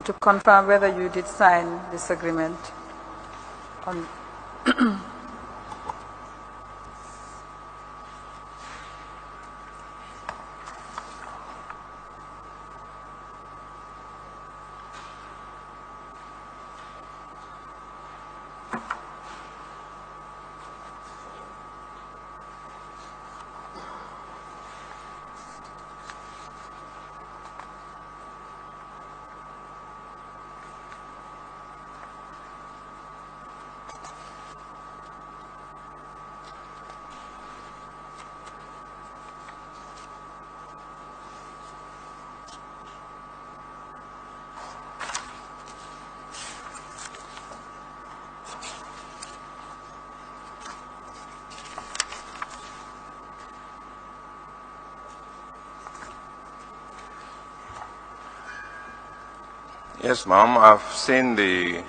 to confirm whether you did sign this agreement on Yes, ma'am. I've seen the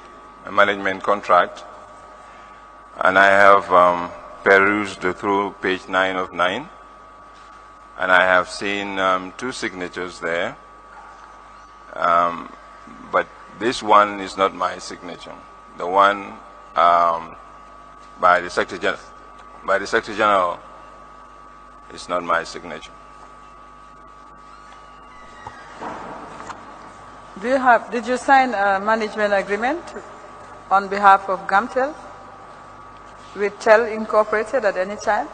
management contract, and I have perused through page 9 of 9, and I have seen 2 signatures there, but this one is not my signature. The one by the Secretary General is not my signature. Did you sign a management agreement on behalf of GAMTEL with TEL Incorporated at any time?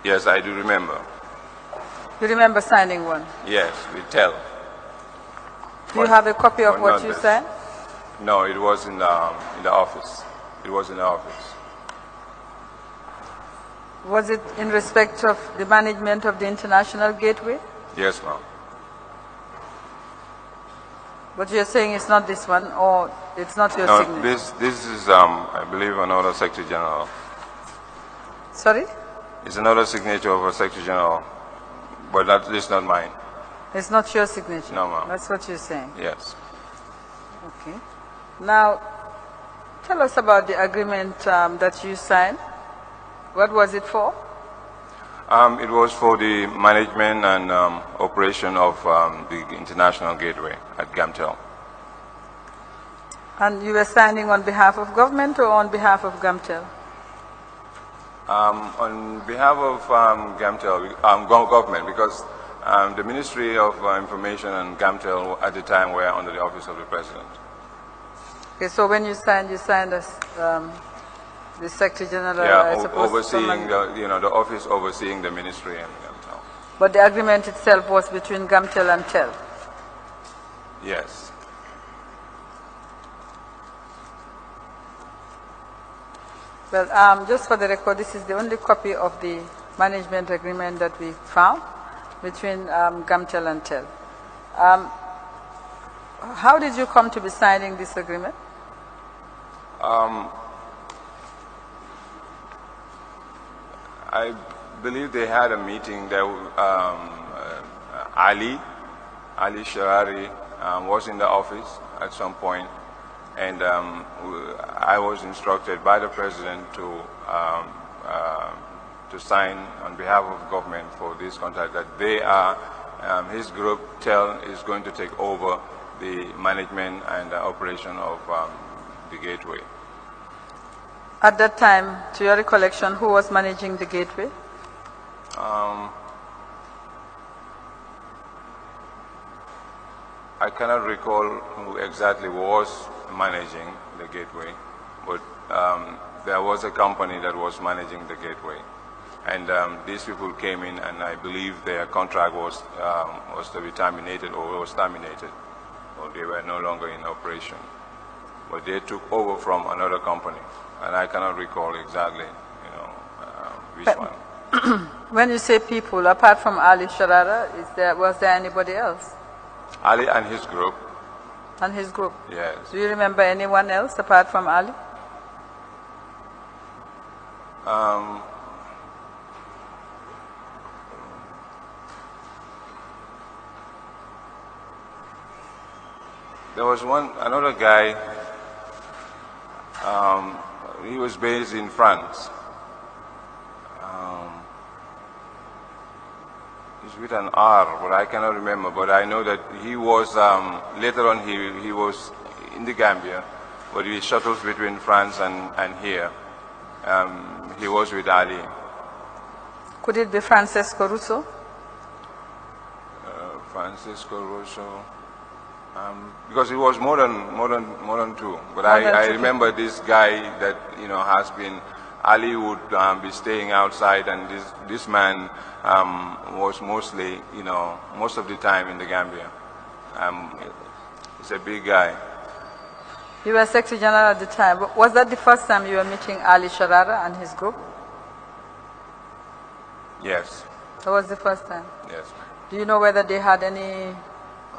Yes, I do remember. You remember signing one? Yes, with TEL. Do you have a copy of what you signed? No, it was in the office. It was in the office. Was it in respect of the management of the International Gateway? Yes, ma'am. But you're saying it's not this one, or it's not your signature? This is, I believe, another Secretary General. Sorry? It's another signature of a Secretary General, but this is not mine. It's not your signature? No, ma'am. That's what you're saying? Yes. Okay. Now, tell us about the agreement that you signed. What was it for? It was for the management and operation of the International Gateway at GAMTEL. And you were signing on behalf of government or on behalf of GAMTEL? On behalf of GAMTEL, government, because the Ministry of Information and GAMTEL at the time were under the Office of the President. Okay, so when you signed as the Secretary General, yeah, I suppose, overseeing the office overseeing the ministry and GAMTEL. But the agreement itself was between GAMTEL and TEL? Yes. Well, just for the record, this is the only copy of the management agreement that we found between GAMTEL and TEL. How did you come to be signing this agreement? I believe they had a meeting that Ali Sharari was in the office at some point, and I was instructed by the president to sign on behalf of government for this contract that they are, his group TEL is going to take over the management and the operation of the gateway. At that time, to your recollection, who was managing the gateway? I cannot recall who exactly was managing the gateway, but there was a company that was managing the gateway. And these people came in, and I believe their contract was to be terminated, or was terminated, or they were no longer in operation. But they took over from another company, and I cannot recall exactly, which one. When you say people, apart from Ali Sharara, was there anybody else? Ali and his group. And his group? Yes. Do you remember anyone else apart from Ali? There was another guy, he was based in France. His was with an R, but I cannot remember. But I know that he was, later on he was in the Gambia, but he shuttles between France and here. He was with Ali. Could it be Francesco Russo? Francisco Russo. Because it was more than two. But I remember this guy that has been. Ali would be staying outside, and this man was mostly, most of the time in the Gambia. He's a big guy. You were Secretary General at the time. Was that the first time you were meeting Ali Sharara and his group? Yes. That was the first time? Yes. Do you know whether they had any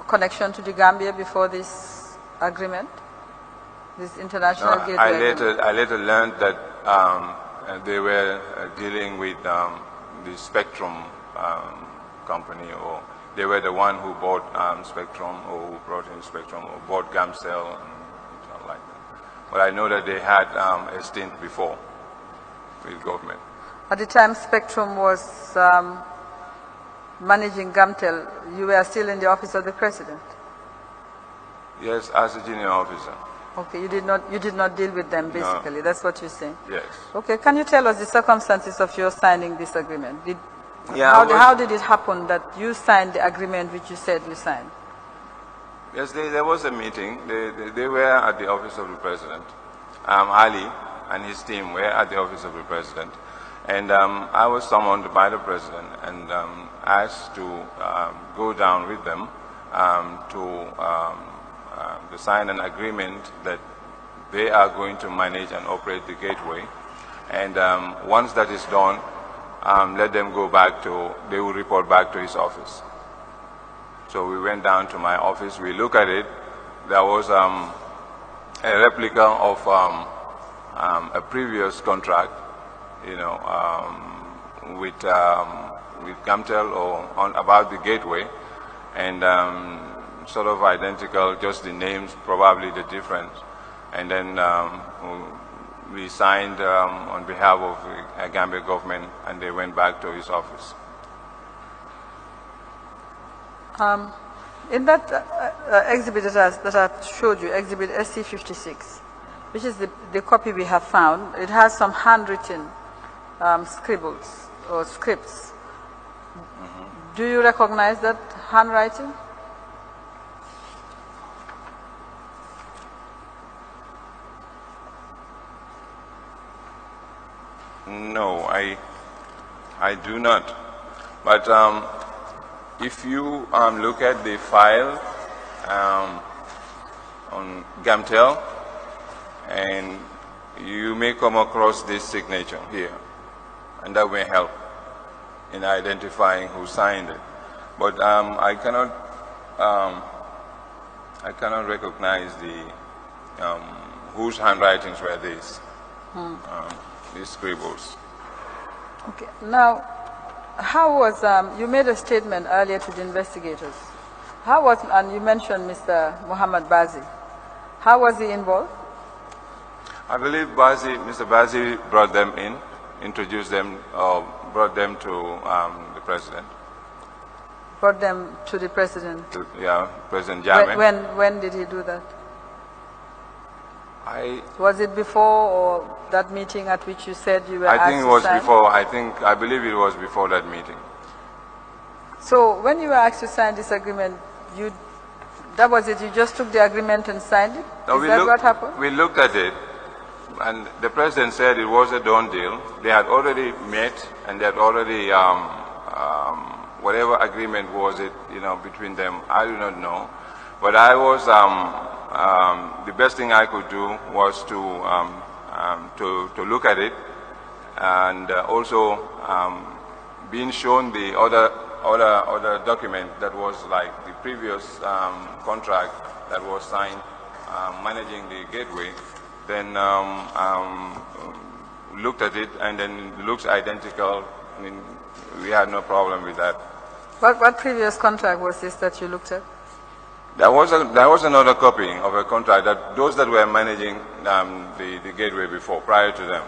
connection to the Gambia before this agreement? This international gateway? I later learned that they were dealing with the Spectrum company, or they were the one who bought Spectrum, or who brought in Spectrum, or bought Gamcell, and something like that. But I know that they had a stint before with government. At the time Spectrum was managing Gamtel, you were still in the office of the president? Yes, as a junior officer. Okay, you did not deal with them basically. No. That's what you're saying. Yes. Okay, can you tell us the circumstances of your signing this agreement? How did it happen that you signed the agreement which you said you signed? Yes, there was a meeting. They were at the office of the president. Ali and his team were at the office of the president, and I was summoned by the president and asked to go down with them to sign an agreement that they are going to manage and operate the gateway. And once that is done, let them go back they will report back to his office. So we went down to my office, we looked at it. There was a replica of a previous contract, with Gamtel about the gateway, and sort of identical, just the names, probably the difference. And then we signed on behalf of the Gambia government, and they went back to his office. In that exhibit that I showed you, exhibit SC56, which is the copy we have found, it has some handwritten scribbles or scripts. Mm-hmm. Do you recognize that handwriting? No, I do not. But if you look at the file on Gamtel, and you may come across this signature here, and that may help in identifying who signed it. But I cannot recognize whose handwritings were these. These scribbles. Okay. Now, how was you made a statement earlier to the investigators? How was, and you mentioned Mr. Muhammad Bazi. How was he involved? I believe Mr. Bazi brought them in, introduced them, brought them to the president. Brought them to the president? Yeah, President Jammeh. When did he do that? Was it before or that meeting at which you said you were asked to sign? I think it was before. I believe it was before that meeting. So when you were asked to sign this agreement, that was it? You just took the agreement and signed it? No, Is that what happened? We looked at it, and the president said it was a done deal. They had already met, and they had already, whatever agreement was it, between them, I do not know. But I was, the best thing I could do was to look at it, and also being shown the other document that was like the previous contract that was signed managing the gateway. Then looked at it, and then it looks identical. I mean, we had no problem with that. What previous contract was this that you looked at? There was another copy of a contract that those that were managing the gateway before, prior to them.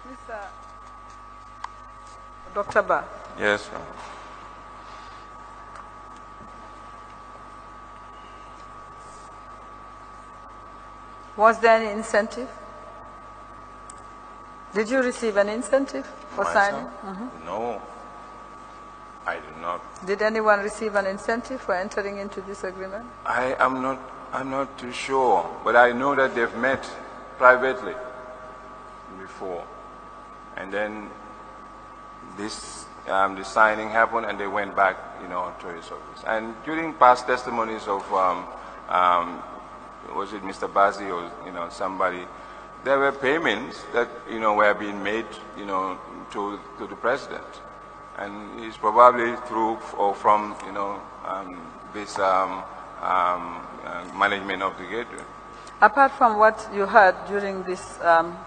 Mr. Dr. Ba. Yes, ma'am. Was there any incentive? Did you receive an incentive for signing? No, I did not. Did anyone receive an incentive for entering into this agreement? I'm not too sure, but I know that they've met privately before, and then this the signing happened, and they went back, to his office. And during past testimonies of was it Mr. Bazi or somebody, there were payments that were being made to the president, and it's probably through or from this management of the gateway. Apart from what you heard during this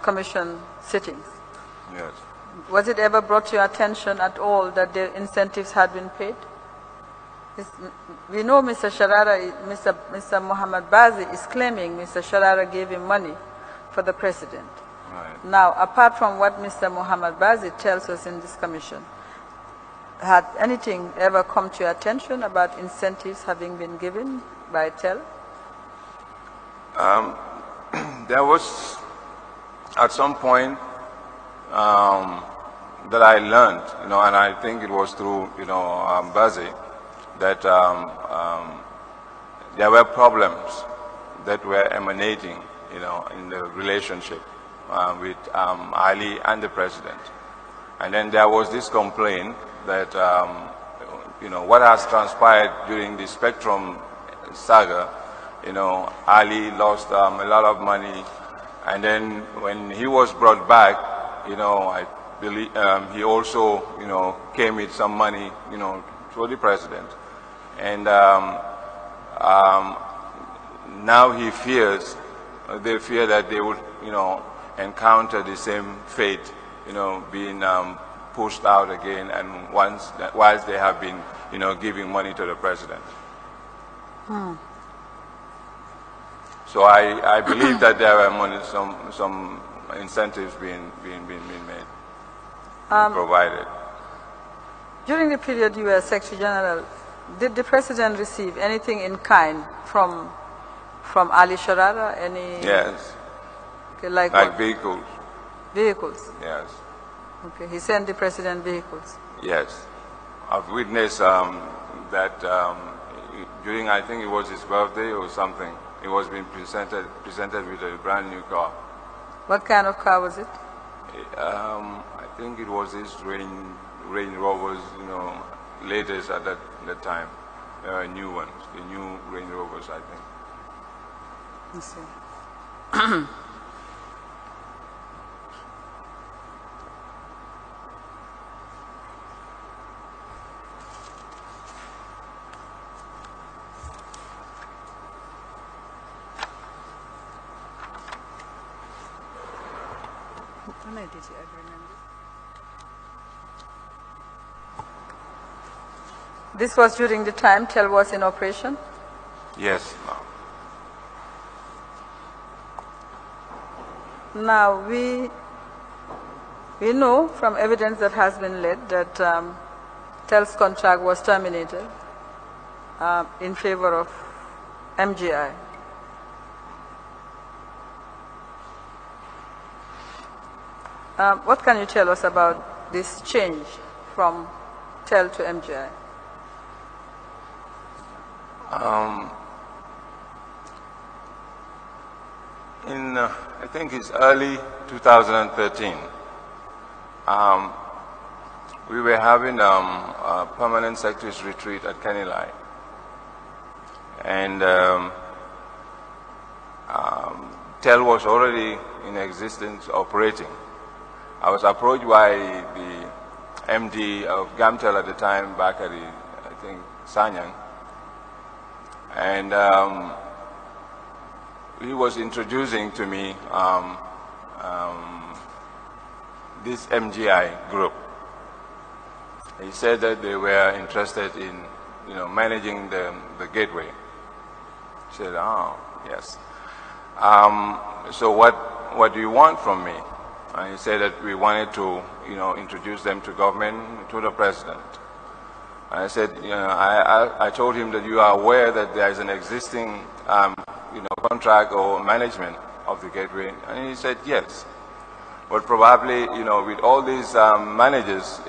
commission sittings, Yes. was it ever brought to your attention at all that the incentives had been paid? We know Mr. Sharara, Mr. Muhammad Bazi is claiming Mr. Sharara gave him money for the president. Right. Now, apart from what Mr. Muhammad Bazi tells us in this commission, had anything ever come to your attention about incentives having been given by TEL? There was, at some point, that I learned, and I think it was through, Bazi, that there were problems that were emanating, in the relationship with Ali and the president. And then there was this complaint that, what has transpired during the Spectrum saga, Ali lost a lot of money, and then when he was brought back, I believe he also, came with some money, to the president. And now he fears, they fear that they would, encounter the same fate, being pushed out again, and whilst they have been, giving money to the president. So I believe that there were some incentives being made, provided. During the period you were Secretary General, did the president receive anything in kind from Ali Sharara? Yes. Okay, like vehicles. Vehicles? Yes. Okay, he sent the president vehicles? Yes. I've witnessed that during, I think it was his birthday or something, he was being presented with a brand new car. What kind of car was it? I think it was his Range Rovers, latest at that time. New ones, the new Range Rovers, I think. Let's see. When I did the agreement. This was during the time TEL was in operation? Yes, ma'am. Now, we know from evidence that has been led that TEL's contract was terminated in favor of MGI. What can you tell us about this change from TEL to MGI? In, I think it's early 2013, we were having a permanent secretary's retreat at Kanilai. And TEL was already in existence, operating. I was approached by the MD of Gamtel at the time, back at the, I think, Sanyang. And he was introducing to me this MGI group. He said that they were interested in, managing the gateway. I said, oh, yes. So what do you want from me? And he said that we wanted to, introduce them to government, to the president. And I said, I told him that you are aware that there is an existing, contract or management of the gateway, and he said yes. But probably, with all these managers,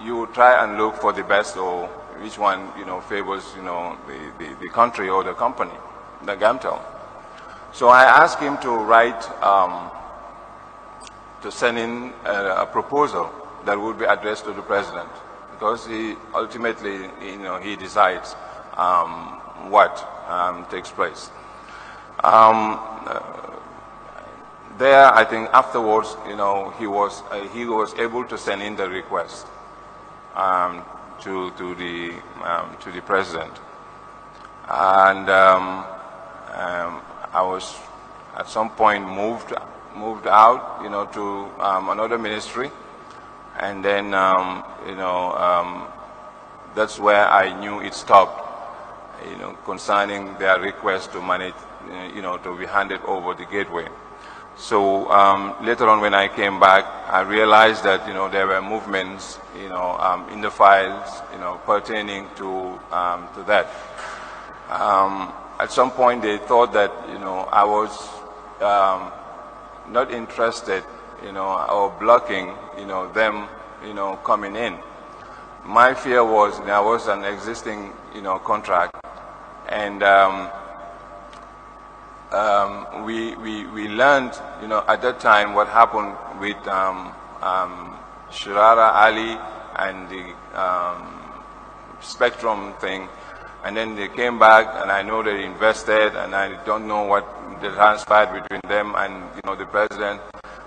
you try and look for the best, or which one, favors, the country or the company, the Gamtel. So I asked him to write, to send in a proposal that would be addressed to the president, because he ultimately, he decides what takes place. There, I think afterwards, he was able to send in the request to the president, and I was at some point moved out, to another ministry, and then that's where I knew it stopped, concerning their request to manage, to be handed over the gateway. So later on, when I came back, I realized that there were movements in the files pertaining to that. At some point, they thought that I was not interested or blocking them coming in. My fear was there was an existing contract, and we learned at that time what happened with Shirara Ali and the Spectrum thing, and then they came back, and I know they invested, and I don't know what they transpired between them and the president,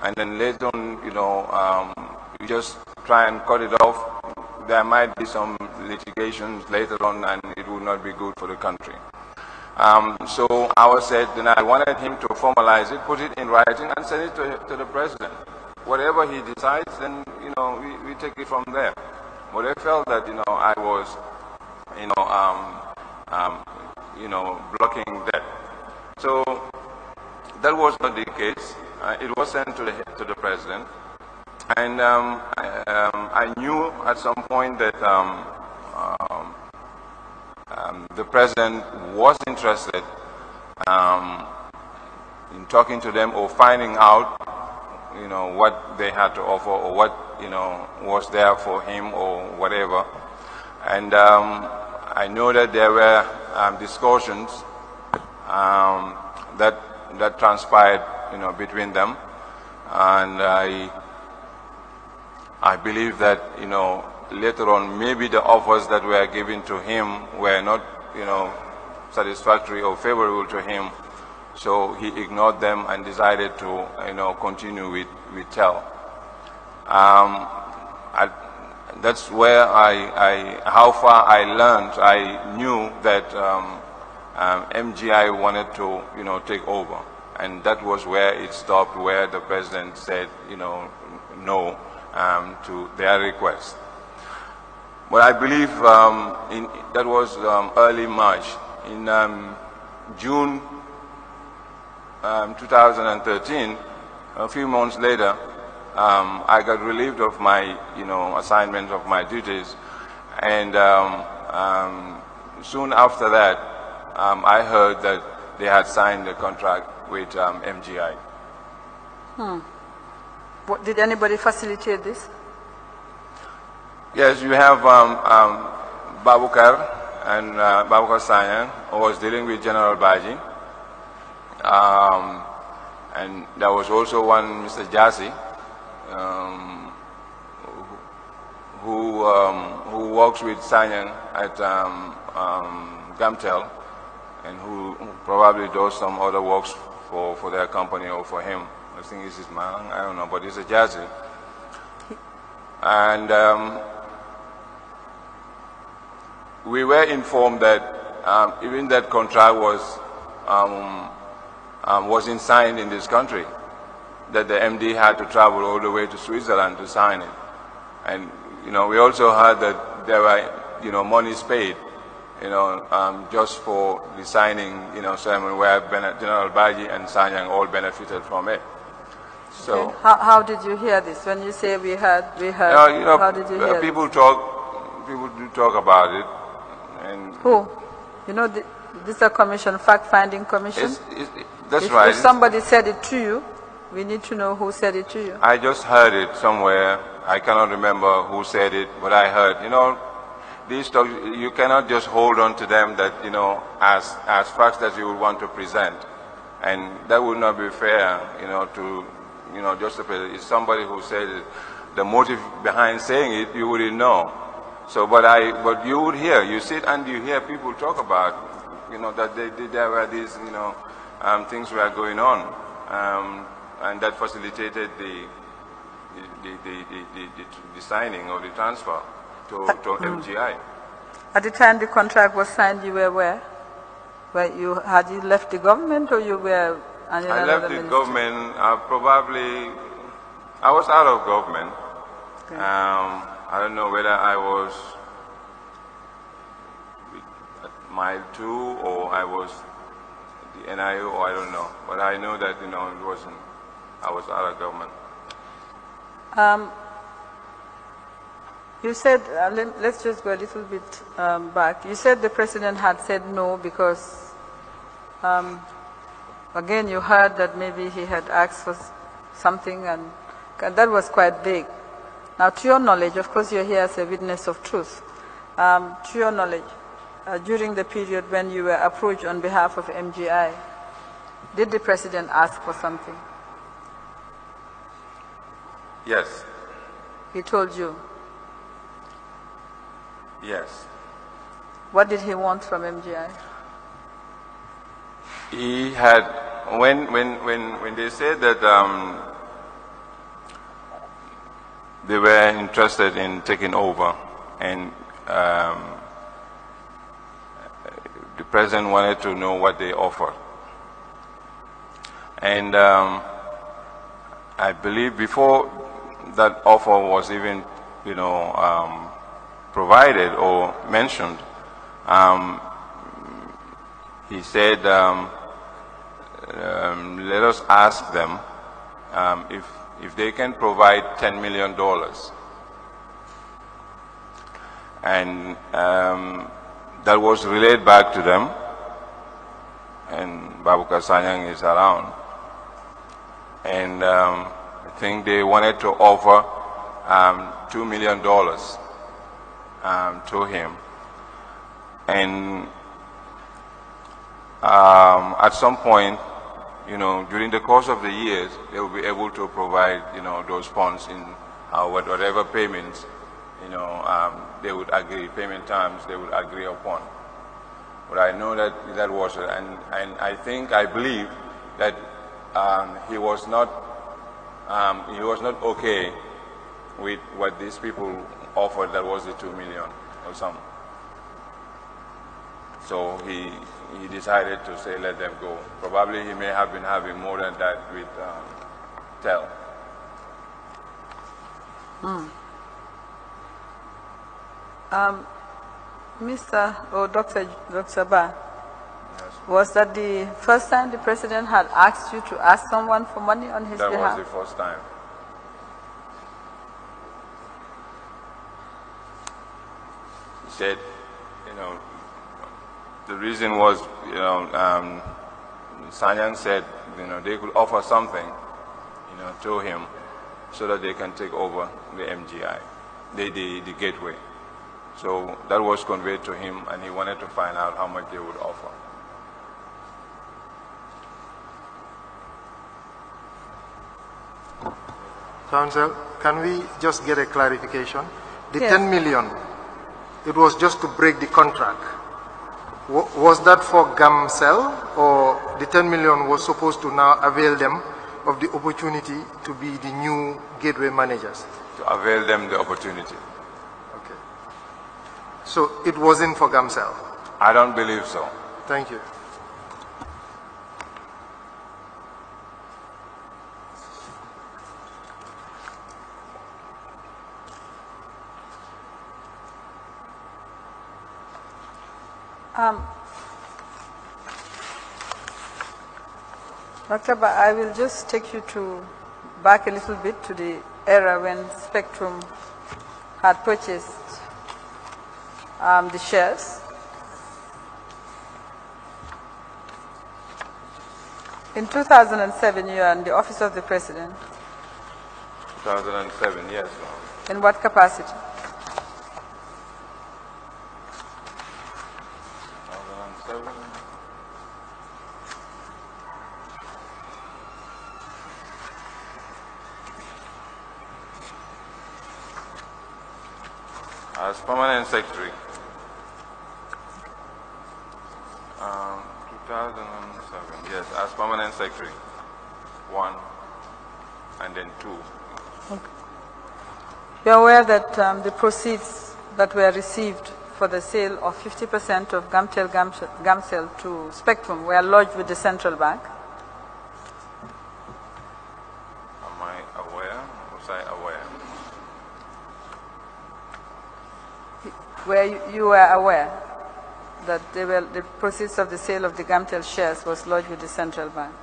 and then later on you just try and cut it off. There might be some litigations later on, and it would not be good for the country. So I said, then I wanted him to formalize it, put it in writing, and send it to the president. Whatever he decides, then we take it from there. But I felt that I was blocking that. So that was not the case. It was sent to the president, and I knew at some point that the president was interested in talking to them or finding out, what they had to offer, or what was there for him, or whatever. And I know that there were discussions that transpired, between them, and I believe that later on maybe the offers that were given to him were not satisfactory or favorable to him, so he ignored them and decided to continue with TEL. That's where how far I learned. I knew that MGI wanted to take over, and that was where it stopped, where the president said no to their request. But I believe that was early March. In June 2013, a few months later, I got relieved of my assignment of my duties, and soon after that, I heard that they had signed a contract with MGI. Did anybody facilitate this? Yes, you have Babukar and Babukar Sanyan, who was dealing with General Baji. And there was also one Mr. Jassi, who works with Sanyan at Gamtel, and who probably does some other works for their company or for him. I think this is Mang, I don't know, but it's a Jassi. And we were informed that even that contract wasn't signed in this country, that the MD had to travel all the way to Switzerland to sign it. And we also heard that there were monies paid just for the signing, ceremony where General Baji and Sanyang all benefited from it. So, okay. How did you hear this? When you say we heard, how did you hear people do talk about it. And who? This is a commission, fact-finding commission? That's right. If somebody said it to you, we need to know who said it to you. I just heard it somewhere. I cannot remember who said it, but I heard. These talks, you cannot just hold on to them that, as facts that you would want to present. And that would not be fair, just it's somebody who said it. The motive behind saying it, you wouldn't know. So, but you would hear, you sit and you hear people talk about, that there were these, things were going on, and that facilitated the signing or the transfer to MGI. At the time the contract was signed, you were where? Had you left the government, or you were? I left the government. I was out of government. Okay. I don't know whether I was Mile 2 or I was the NIO, or I don't know. But I know that it wasn't. I was out of government. You said, let's just go a little bit back. You said the president had said no because, again, you heard that maybe he had asked for something, and that was quite big. Now, to your knowledge, of course, you're here as a witness of truth. To your knowledge, during the period when you were approached on behalf of MGI, did the president ask for something? Yes. He told you? Yes. What did he want from MGI? He had, when they said that they were interested in taking over, and the president wanted to know what they offered. And I believe before that offer was even, provided or mentioned, he said, let us ask them if they can provide $10 million. And that was relayed back to them, and Babuka Sanyang is around. And I think they wanted to offer $2 million to him. And at some point, during the course of the years, they will be able to provide, those funds in whatever payments, they would agree, payment terms they would agree upon. But I know that was, and I believe that he was not okay with what these people offered. That was the $2 million or something. So he decided to say, let them go. Probably he may have been having more than that with TEL. Dr. Ba, yes. Was that the first time the president had asked you to ask someone for money on his behalf? That was the first time. He said, the reason was, Sanyang said, they could offer something, to him so that they can take over the MGI, the gateway. So that was conveyed to him, and he wanted to find out how much they would offer. Council, can we just get a clarification? The yes. 10 million, it was just to break the contract. Was that for GAMCEL, or the 10 million was supposed to now avail them of the opportunity to be the new gateway managers? To avail them the opportunity. Okay. So it wasn't for GAMCEL? I don't believe so. Thank you. Dr. Ba, I will just take you back a little bit to the era when Spectrum had purchased the shares. In 2007, you are in the office of the president. 2007, yes. In what capacity? 2007. As permanent secretary. 2007, yes, as permanent secretary. 1 and then 2. Okay. You are aware that the proceeds that were received for the sale of 50% of Gamcel to Spectrum were lodged with the central bank? Am I aware? Was I aware? You were aware that the proceeds of the sale of the Gamcel shares was lodged with the central bank?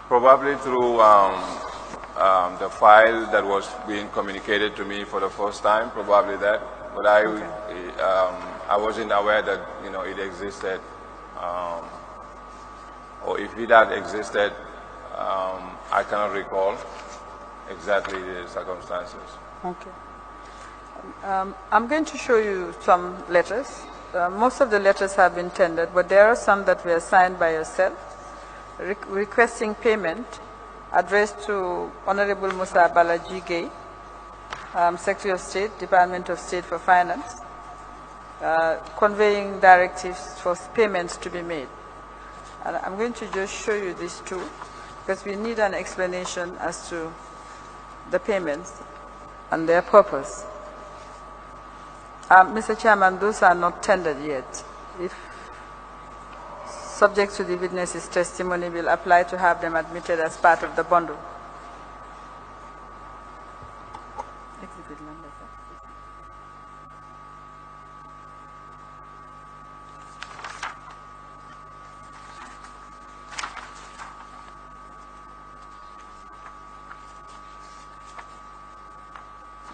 Probably through the file that was being communicated to me for the first time, probably that. But I wasn't aware that it existed, or if it had existed, I cannot recall exactly the circumstances. Okay. I'm going to show you some letters. Most of the letters have been tendered, but there are some that were signed by yourself, requesting payment addressed to Honorable Musa Balaji Gay, Secretary of State, Department of State for Finance, conveying directives for payments to be made. And I'm going to just show you these two, because we need an explanation as to the payments and their purpose. Mr. Chairman, those are not tendered yet. If subject to the witness's testimony, will apply to have them admitted as part of the bundle. Exhibit number, sir.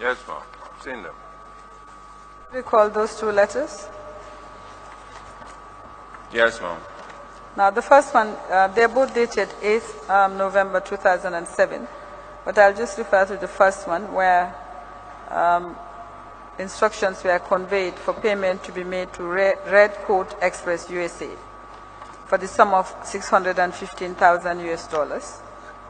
Yes, ma'am. I've seen them. Recall those two letters? Yes, ma'am. Now, the first one, they're both dated 8th November 2007, but I'll just refer to the first one where instructions were conveyed for payment to be made to Red Coat Express USA for the sum of $615,000 US,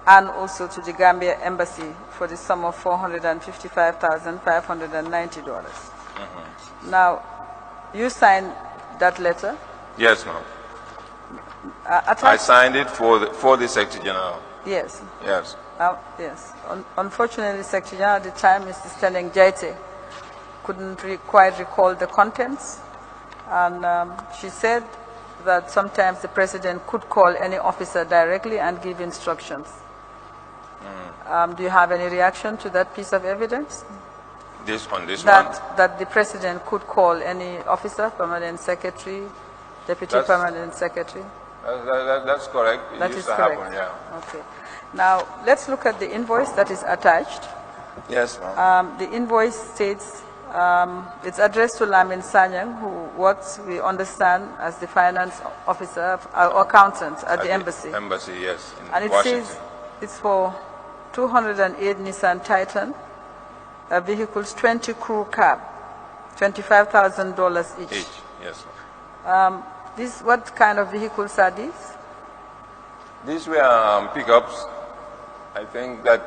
and also to the Gambia Embassy for the sum of $455,590. Now, you signed that letter? Yes, ma'am. I signed it for the Secretary General. Yes. Yes. Yes. Unfortunately, Secretary General at the time, Mr. Sterling Jaite, couldn't quite recall the contents. And she said that sometimes the President could call any officer directly and give instructions. Do you have any reaction to that piece of evidence? On this one? That the President could call any officer, Permanent Secretary, Deputy Permanent Secretary? That's correct. It used to happen, yeah. Okay. Now, let's look at the invoice that is attached. Yes, ma'am. The invoice states it's addressed to Lamin Sanyang, who works, we understand, as the finance officer or accountant at the embassy. Embassy, yes, and it Washington. says it's for 208 Nissan Titan vehicles, 20 crew cab, $25,000 each. Yes. What kind of vehicles are these? These were pickups. I think that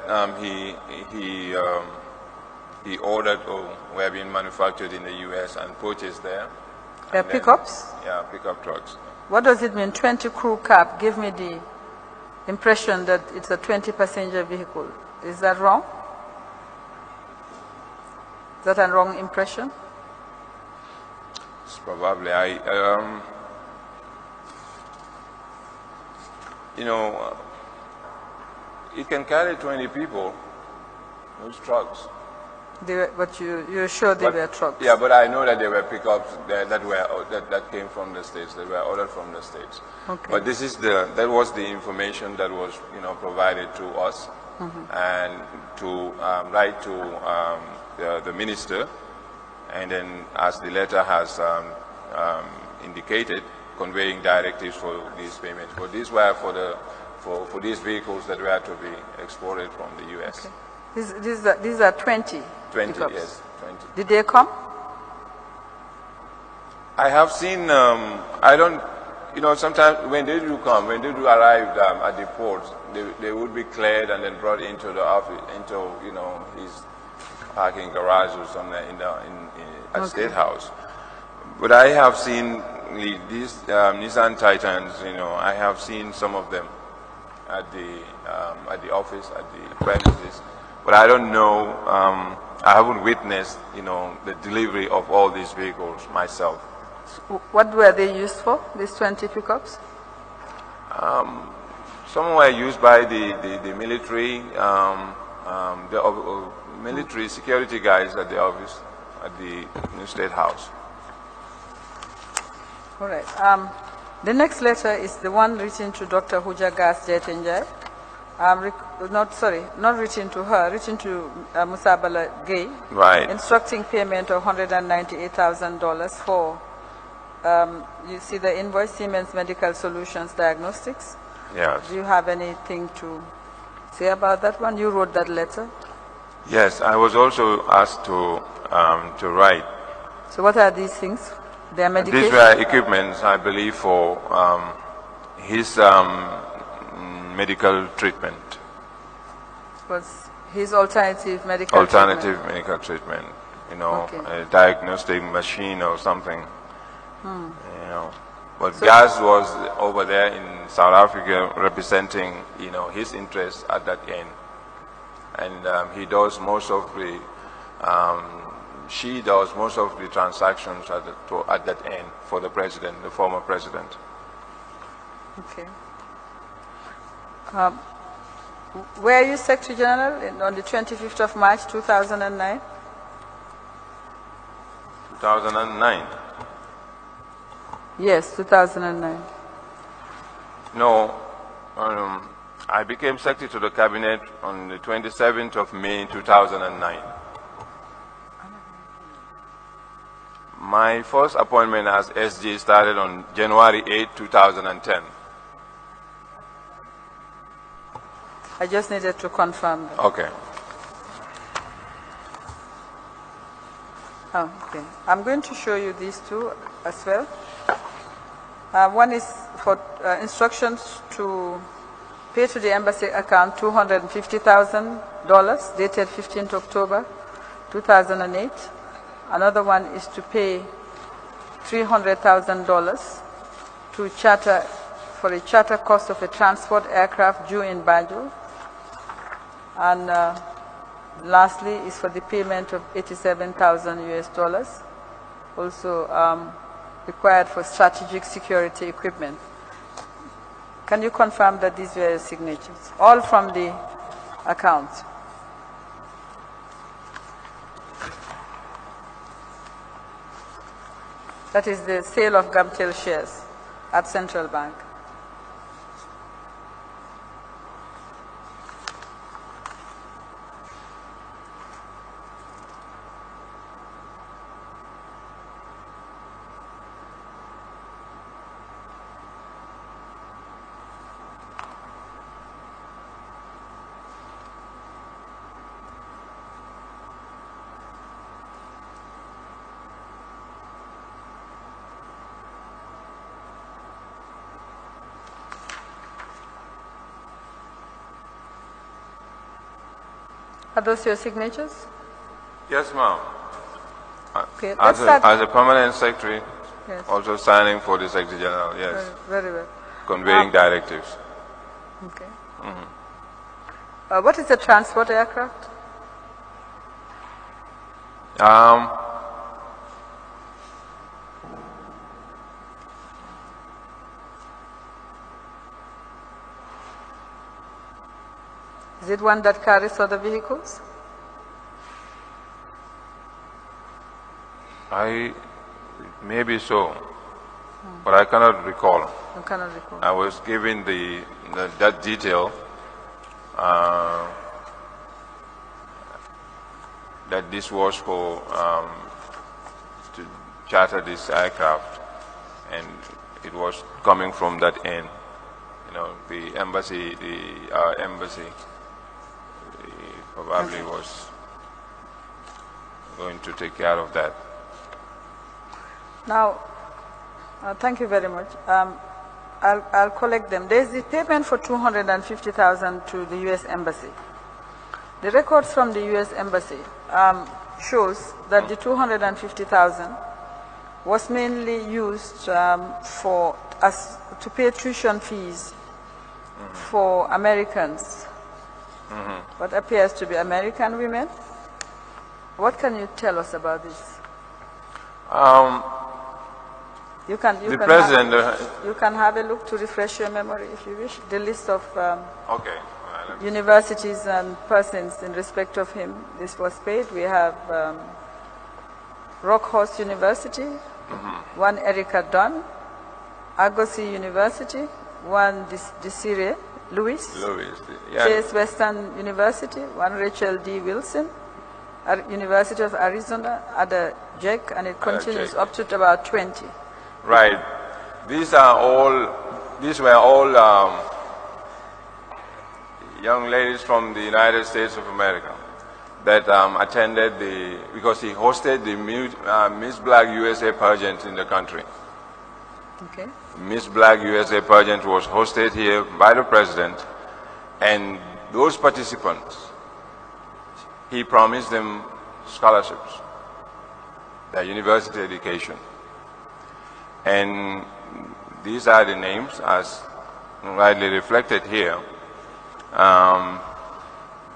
he ordered or were being manufactured in the U.S. and purchased there. They're pickups? Yeah, pickup trucks. What does it mean, 20 crew cab? Give me the impression that it's a 20-passenger vehicle. Is that wrong? Is that a wrong impression? It's probably. It can carry 20 people, those trucks. But you're sure they were trucks? Yeah, but I know that there were pickups that came from the States, that were ordered from the States. Okay. But that was the information that was, provided to us, and to write to the minister, and then as the letter has indicated, conveying directives for these payments. But these were for these vehicles that were to be exported from the U.S. Okay. These are 20? 20, pickups. yes, 20. Did they come? I have seen, I don't, sometimes when they do come, when they do arrive at the port, they would be cleared and then brought into the office, into, his parking garage or something at State House. But I have seen these Nissan Titans, I have seen some of them at the office, at the premises. But I don't know, I haven't witnessed, the delivery of all these vehicles myself. What were they used for, these 20 pickups? Some were used by the military, military security guys at the office, at the New State House. All right. The next letter is the one written to Dr. Huja Gas Jetenjai. Not written to her, written to Musabala Gay. Right. Instructing payment of $198,000 for, you see the invoice, Siemens Medical Solutions Diagnostics. Yes. Do you have anything to say about that one? You wrote that letter. Yes, I was also asked to write. So what are these things? They are medication? These were equipments, I believe, for his medical treatment. Was his alternative medical treatment? Medical treatment, Okay. a diagnostic machine or something. But Gaz was over there in South Africa representing, his interests at that end. And he does most of the, she does most of the transactions at that end for the president, the former president. Okay. Were you Secretary General on the 25th of March 2009? 2009? Yes, 2009. No, I became Secretary to the Cabinet on the 27th of May 2009. My first appointment as SG started on January 8, 2010. I just needed to confirm that. Okay. Oh, okay. I'm going to show you these two as well. One is for instructions to pay to the embassy account $250,000 dated 15th October 2008. Another one is to pay $300,000 to charter for a charter cost of a transport aircraft due in Banjul. And lastly is for the payment of $87,000 US, also required for strategic security equipment. Can you confirm that these were signatures? All from the account. That is the sale of Gamtel shares at Central Bank. Are those your signatures? Yes, ma'am. Okay, As a permanent secretary, yes. Also signing for the Secretary General, yes. Very well. Conveying directives. Okay. What is a transport aircraft? Is it one that carries other vehicles? Maybe so, but I cannot recall. You cannot recall. I was given that detail that this was for to charter this aircraft, and it was coming from that end. You know, the embassy, our embassy, probably was going to take care of that. Now, thank you very much. I'll collect them. There's the payment for $250,000 to the U.S. Embassy. The records from the U.S. Embassy shows that the $250,000 was mainly used to pay tuition fees for Americans, what appears to be American women. What can you tell us about this? You can have a look to refresh your memory if you wish. The list of universities and persons in respect of him. This was paid. We have Rockhurst University, one Erica Dunn, Argosy University, one Desiree Lewis, Chase Western University, one Rachel D. Wilson, University of Arizona, Ada Jack, and it continues up to about 20. Right. These were all young ladies from the United States of America that attended because he hosted the Miss Black USA pageant in the country. Okay. Miss Black USA pageant was hosted here by the president, and those participants, he promised them scholarships, their university education. And these are the names, as rightly reflected here,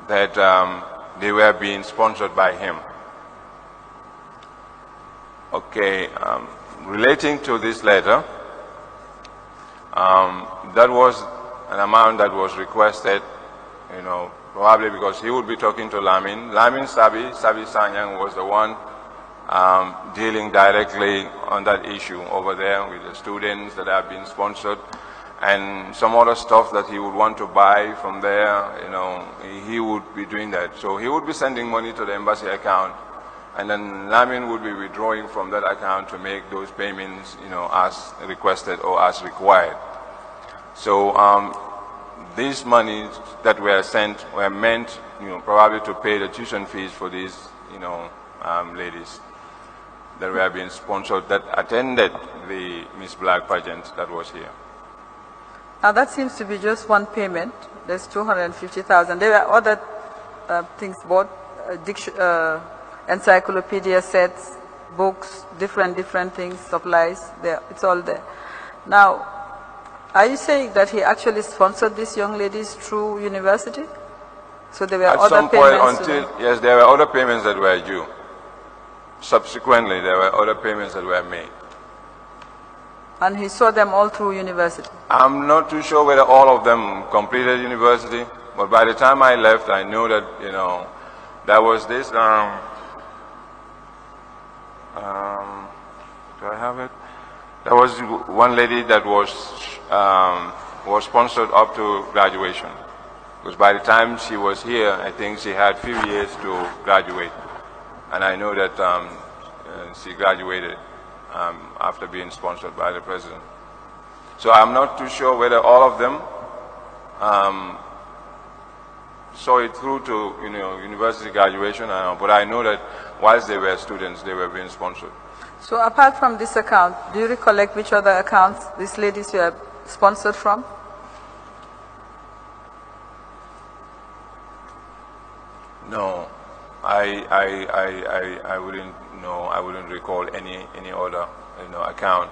that they were being sponsored by him. Okay, relating to this letter, that was an amount that was requested, you know, probably because he would be talking to Lamin. Lamin Sabi Sanyang was the one dealing directly on that issue over there with the students that have been sponsored, and some other stuff that he would want to buy from there, you know, he would be doing that. So he would be sending money to the embassy account, and then Lamin would be withdrawing from that account to make those payments, you know, as requested or as required. So these monies that were sent were meant, you know, probably to pay the tuition fees for these, you know, ladies that were being sponsored, that attended the Miss Black pageant that was here. Now that seems to be just one payment. There's $250,000. There were other things bought, encyclopedia sets, books, different things, supplies. There, it's all there. Now, are you saying that he actually sponsored these young ladies through university? So there were at other some point payments? Yes, there were other payments that were due. Subsequently, there were other payments that were made. And he saw them all through university? I'm not too sure whether all of them completed university, but by the time I left, I knew that, you know, there was this, do I have it? There was one lady that was sponsored up to graduation. Because by the time she was here, I think she had a few years to graduate. And I know that she graduated after being sponsored by the president. So I'm not too sure whether all of them saw it through to, you know, university graduation, but I know that whilst they were students, they were being sponsored. So apart from this account, do you recollect which other accounts these ladies were sponsored from? No, I wouldn't know. I wouldn't recall any other, you know, account.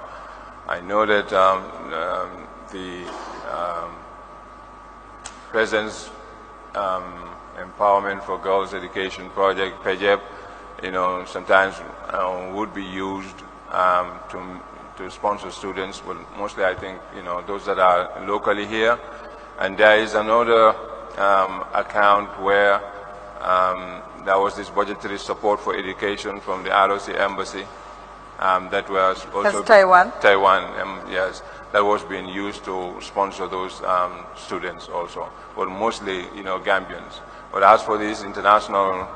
I know that the President's Empowerment for Girls Education Project, PEJEP, you know, sometimes would be used to sponsor students, but mostly I think, you know, those that are locally here. And there is another account where there was this budgetary support for education from the ROC Embassy, that was also Taiwan. Taiwan, yes, that was being used to sponsor those students also, but mostly Gambians. But as for these international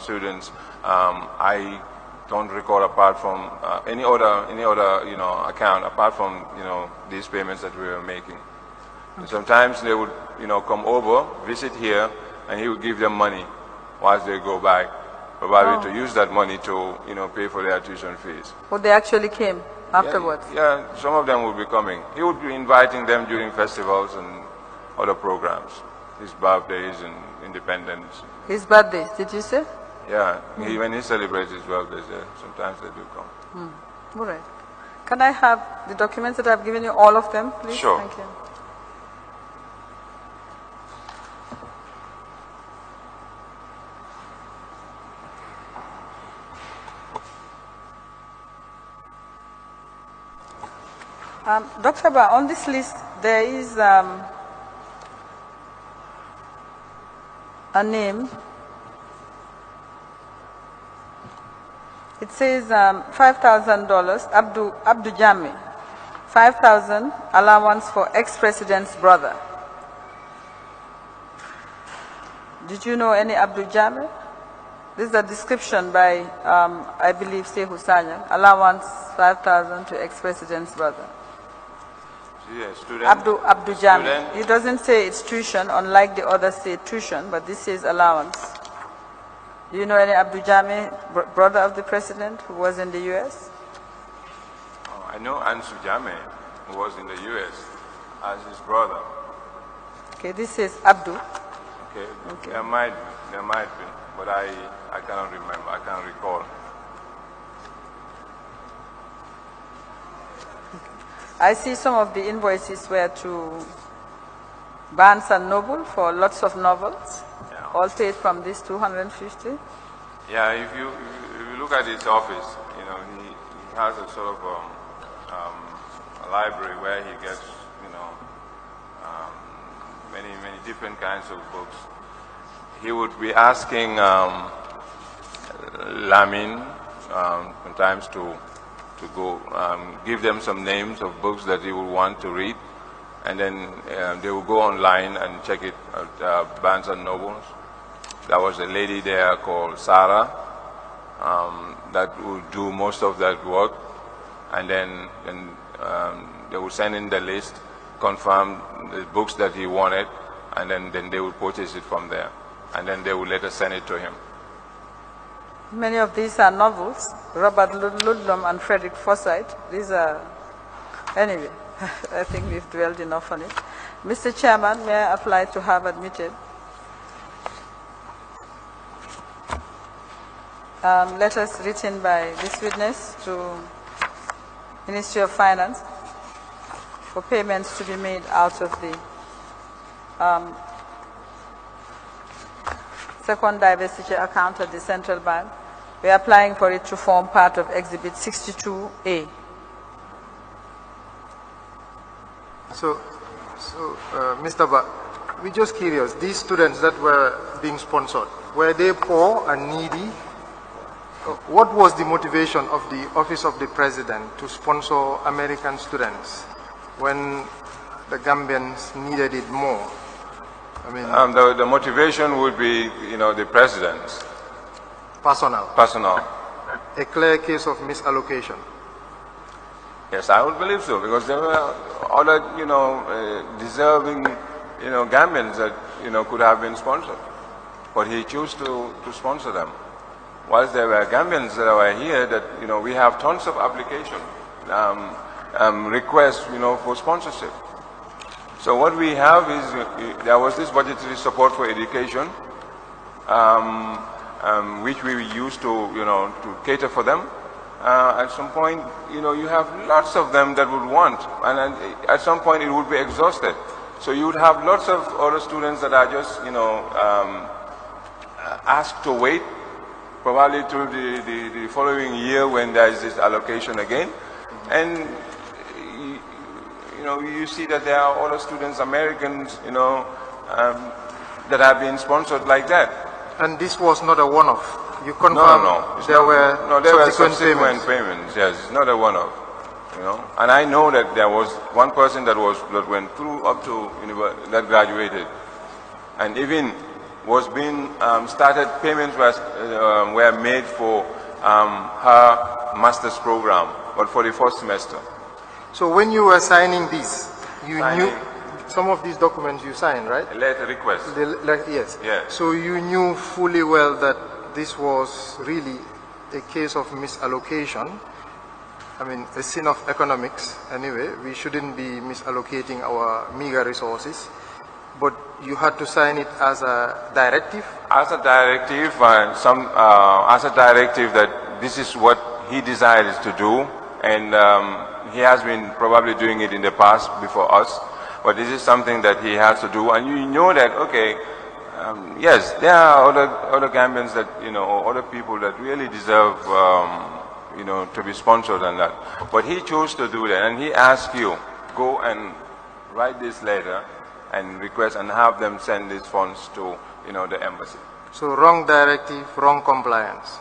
students, I don't recall apart from any other account apart from these payments that we were making. And sometimes they would come over, visit here, and he would give them money once they go back, probably to use that money to pay for their tuition fees. Well, they actually came afterwards. Yeah, some of them would be coming. He would be inviting them during festivals and other programs, his birthdays and independence. His birthday, did you say? Yeah, when he celebrates his birthdays, sometimes they do come. All right. Can I have the documents that I've given you, all of them, please? Sure. Thank you. Dr. Ba, on this list, there is a name. It says $5,000, Abdu Jami, 5,000 allowance for ex-president's brother. Did you know any Abdu Jami? This is a description by, I believe, Sehu Sanyang, allowance 5,000 to ex-president's brother. Yeah, student. Abdu Jami. It doesn't say it's tuition, unlike the others say tuition, but this says allowance. Do you know any Abdu Jami, brother of the president, who was in the U.S.? Oh, I know Ansu Jami, who was in the U.S. as his brother. Okay, this is Abdu. Okay. There might be, but I cannot remember, I can't recall. I see some of the invoices were to Barnes and Noble for lots of novels, all paid from this 250. Yeah, if you look at his office, he has a sort of a library where he gets many different kinds of books. He would be asking Lamin sometimes to go give them some names of books that he would want to read, and then they will go online and check it at Barnes and Nobles. There was a lady there called Sarah that would do most of that work, and then they would send in the list, confirm the books that he wanted, and then they would purchase it from there, and then they would later send it to him. Many of these are novels, Robert Ludlum and Frederick Forsyth. These are, anyway, I think we've dwelled enough on it. Mr. Chairman, may I apply to have admitted letters written by this witness to Ministry of Finance for payments to be made out of the second diversity account at the central bank. We are applying for it to form part of Exhibit 62A. So Mr. Ba, we're just curious, these students that were being sponsored, were they poor and needy? What was the motivation of the Office of the President to sponsor American students when the Gambians needed it more? I mean, the motivation would be, the president's. Personal. A clear case of misallocation. Yes, I would believe so, because there were other, deserving, Gambians that, could have been sponsored. But he chose to sponsor them. Whilst there were Gambians that were here that, we have tons of application, requests, for sponsorship. So what we have is, there was this budgetary support for education, which we used to, to cater for them. At some point, you have lots of them that would want, and at some point it would be exhausted. So you would have lots of other students that are just, asked to wait, probably through the following year when there is this allocation again. And you see that there are other students, Americans, that have been sponsored like that. And this was not a one-off? You confirm there were subsequent payments. Yes, it's not a one-off. You know, and I know that there was one person that went through up to that graduated, and even was being started. Payments were made for her master's program, but for the first semester. So when you were signing this, you knew some of these documents you signed, right? A letter request. Yes. Yes. So you knew fully well that this was really a case of misallocation. I mean, a sin of economics. Anyway, we shouldn't be misallocating our meager resources. But you had to sign it as a directive? As a directive, as a directive that this is what he desires to do, and he has been probably doing it in the past before us, but this is something that he has to do, and you know that, okay, yes, there are other Gambians that, you know, or other people that really deserve, you know, to be sponsored and that. But he chose to do that, and he asked you, go and write this letter and request and have them send these funds to, you know, the embassy. So wrong directive, wrong compliance.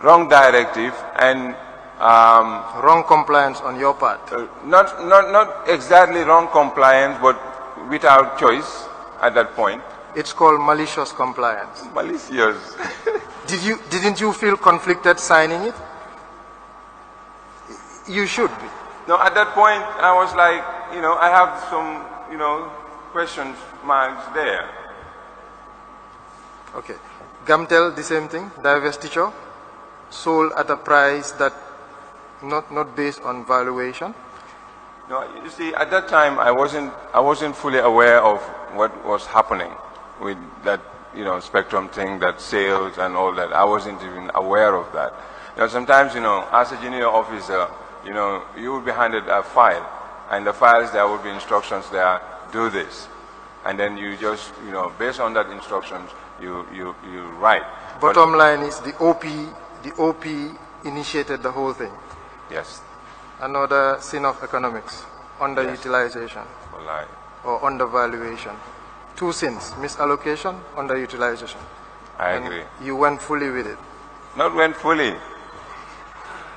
Wrong directive and wrong compliance on your part. Not exactly wrong compliance, but without choice at that point. It's called malicious compliance. Malicious. Didn't you feel conflicted signing it? You should be. No, at that point I was like, you know, I have some, you know, questions marks there. Okay. Gamtel, the same thing, divestiture, sold at a price that not based on valuation. No, you see, at that time I wasn't fully aware of what was happening with that, you know, spectrum thing, that sales and all that. I wasn't even aware of that. You know, sometimes, you know, as a junior officer, you know, you will be handed a file, and the files there will be instructions there, do this, and then you just, you know, based on that instructions, you write. Bottom line is the OP initiated the whole thing. Yes. Another sin of economics, underutilization, yes. Or undervaluation. Two sins, misallocation, underutilization. I agree. You went fully with it. Not went fully.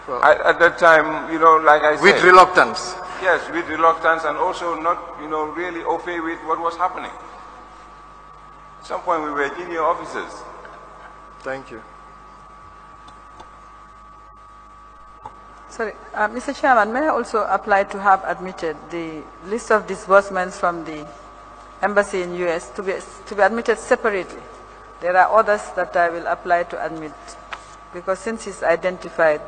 Well, at that time, you know, like I said. With reluctance. Yes, with reluctance, and also not, you know, really au fait with what was happening. At some point we were junior officers. Thank you. Sorry, Mr. Chairman, may I also apply to have admitted the list of disbursements from the embassy in US to be admitted separately? There are others that I will apply to admit, because since it's identified,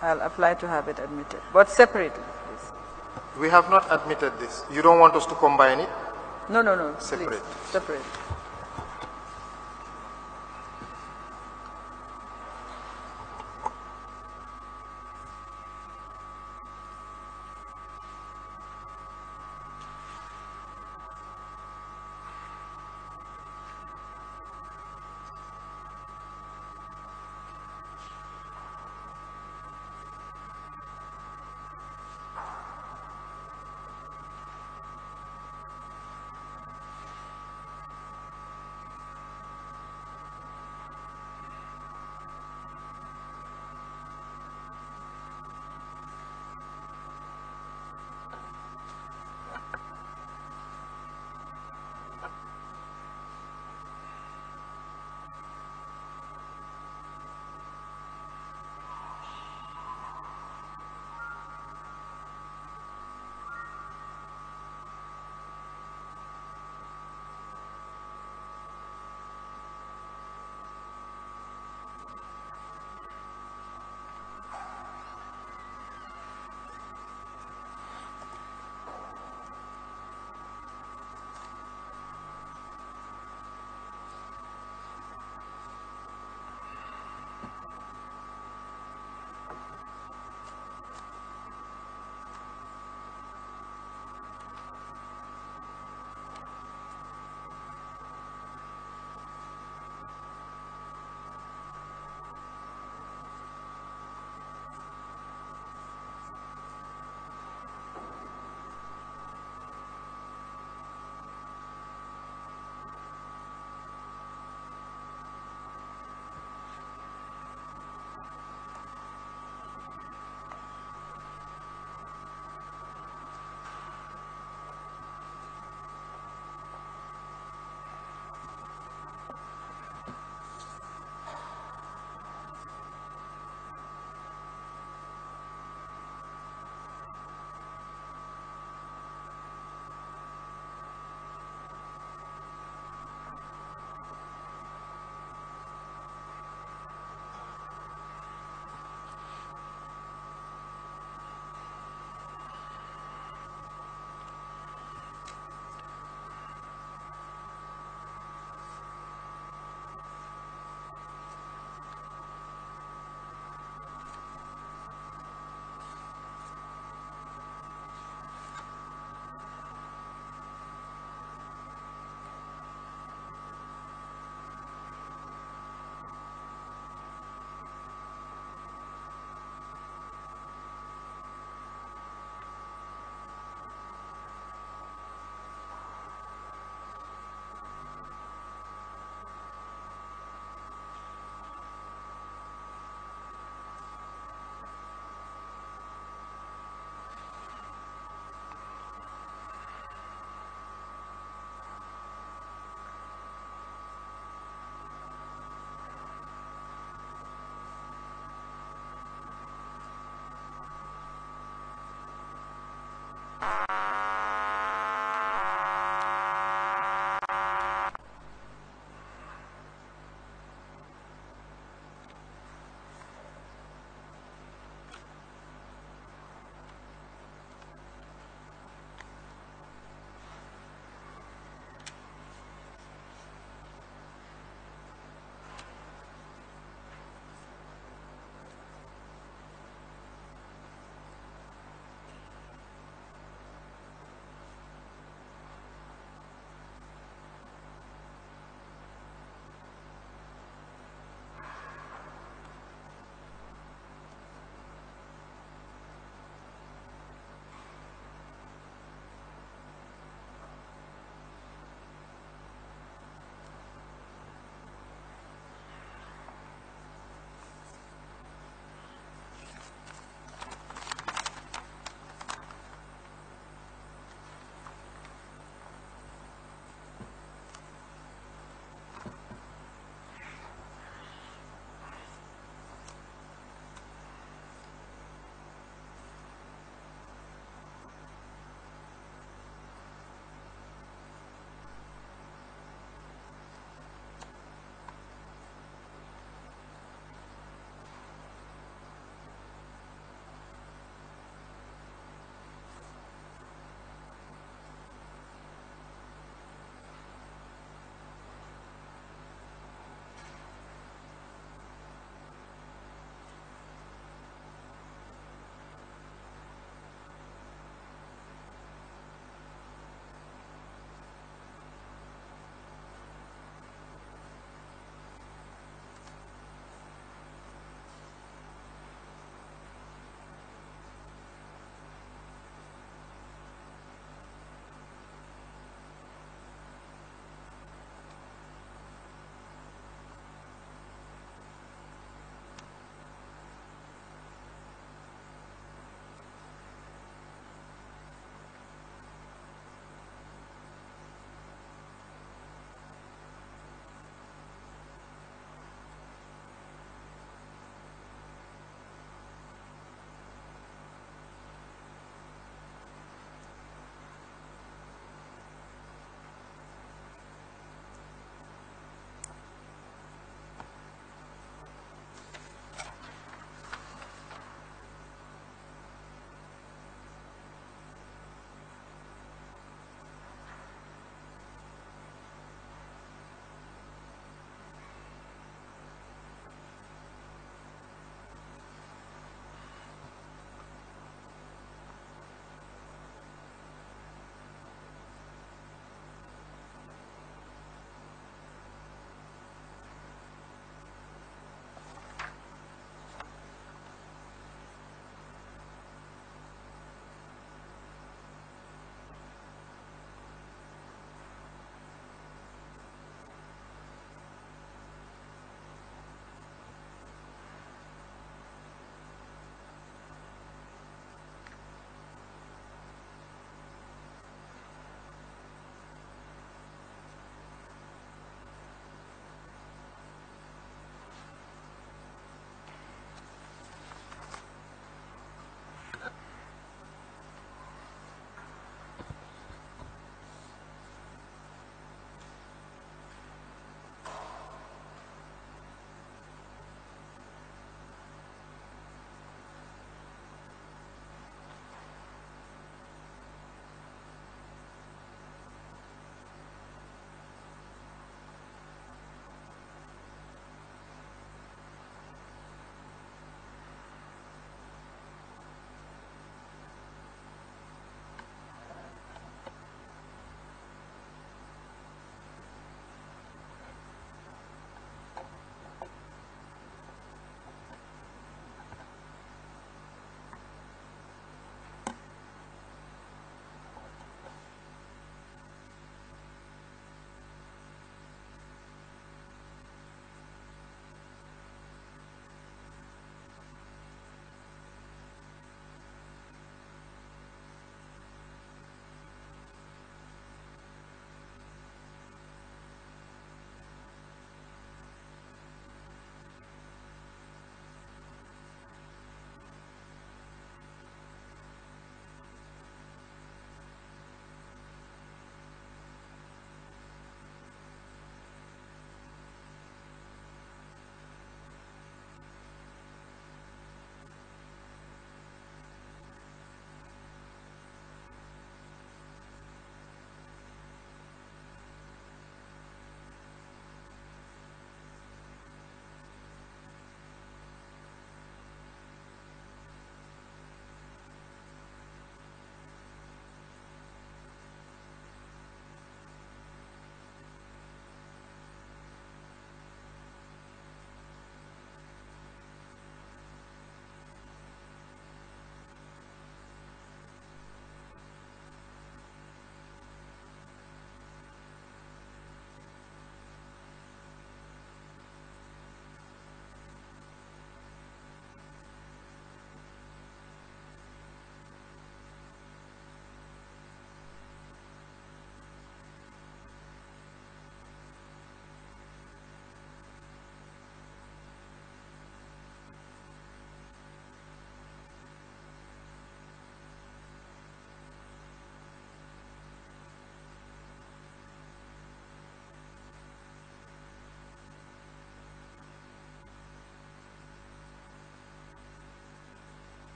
I'll apply to have it admitted, but separately, please. We have not admitted this. You don't want us to combine it? No, Separate. please, separate.